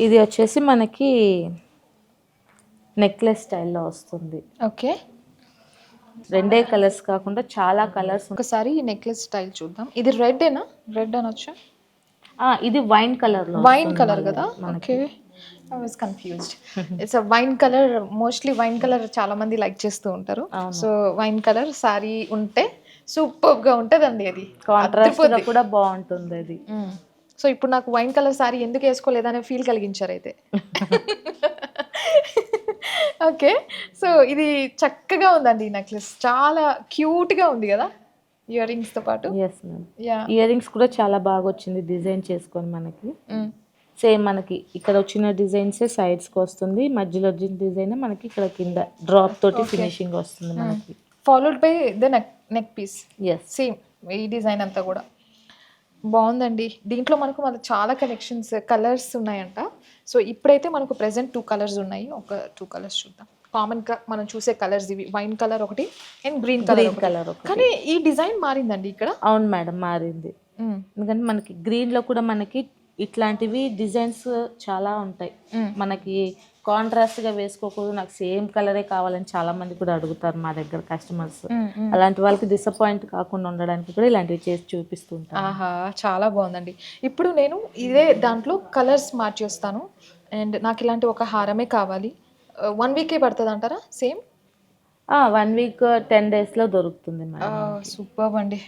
ఇది వచ్చేసి మనకి నెక్లెస్ స్టైల్లో వస్తుంది. ఓకే, రెండే కలర్స్ కాకుండా చాలా కలర్స్. ఒకసారి ఈ నెక్లెస్ స్టైల్ చూద్దాం. ఇది రెడ్డేనా? రెడ్ అనొచ్చా? ఇది వైన్ కలర్ లో వైన్ కలర్ కదా. Okay, I was confused. It's wine colour. Mostly wine colour చాలా మంది లైక్ చేస్తూ ఉంటారు. సో వైన్ కలర్ సారీ ఉంటే సూపర్ గా ఉంటదండి. అది కాంట్రాస్ట్ గా కూడా బాగుంటుంది అది. సో ఇప్పుడు నాకు వైన్ కలర్ సారీ ఎందుకు వేసుకోలేదనే ఫీల్ కలిగించారు అయితే. ఓకే, సో ఇది చక్కగా ఉందండి. ఈ నెక్లెస్ చాలా క్యూట్ గా ఉంది కదా, ఇయర్ రింగ్స్ తో పాటు. ఎస్ మ్యామ్, ఇయర్ రింగ్స్ కూడా చాలా బాగా వచ్చింది డిజైన్ చేసుకొని. మనకి సేమ్ మనకి ఇక్కడ వచ్చిన డిజైన్స్ సైడ్స్ కి వస్తుంది, మధ్యలో వచ్చిన డిజైన్ మనకి ఇక్కడ కింద డ్రాప్ తోటి ఫినిషింగ్ వస్తుంది మనకి. Followed by the neck piece. Yes, same ఈ డిజైన్ అంతా కూడా బాగుందండి. దీంట్లో మనకు చాలా కలెక్షన్స్ కలర్స్ ఉన్నాయంట. సో ఇప్పుడైతే మనకు ప్రెసెంట్ 2 కలర్స్ ఉన్నాయి. ఒక 2 కలర్స్ చూద్దాం. కామన్ గా మనం చూసే కలర్స్ ఇవి, వైన్ కలర్ ఒకటి అండ్ గ్రీన్ కలర్. కానీ ఈ డిజైన్ మారిందండి ఇక్కడ. అవును మేడం, మారింది. ఎందుకంటే మనకి గ్రీన్ లో కూడా మనకి ఇట్లాంటివి డిజైన్స్ చాలా ఉంటాయి. మనకి కాంట్రాస్ట్ గా వేసుకోకూడదు, నాకు సేమ్ కలరే కావాలని చాలా మంది కూడా అడుగుతారు మా దగ్గర కస్టమర్స్. అలాంటి వాళ్ళకి డిసప్పాయింట్ కాకుండా ఉండడానికి కూడా ఇలాంటివి చేసి చూపిస్తుంటాను. ఆహా, చాలా బాగుందండి. ఇప్పుడు నేను ఇదే దాంట్లో కలర్స్ మార్చి వస్తాను. అండ్ నాకు ఇలాంటి ఒక హారమే కావాలి. 1 వీకే పడుతుంది అంటారా? సేమ్ 1 వీక్ 10 days లో దొరుకుతుంది మేడం. సూపర్ అండి.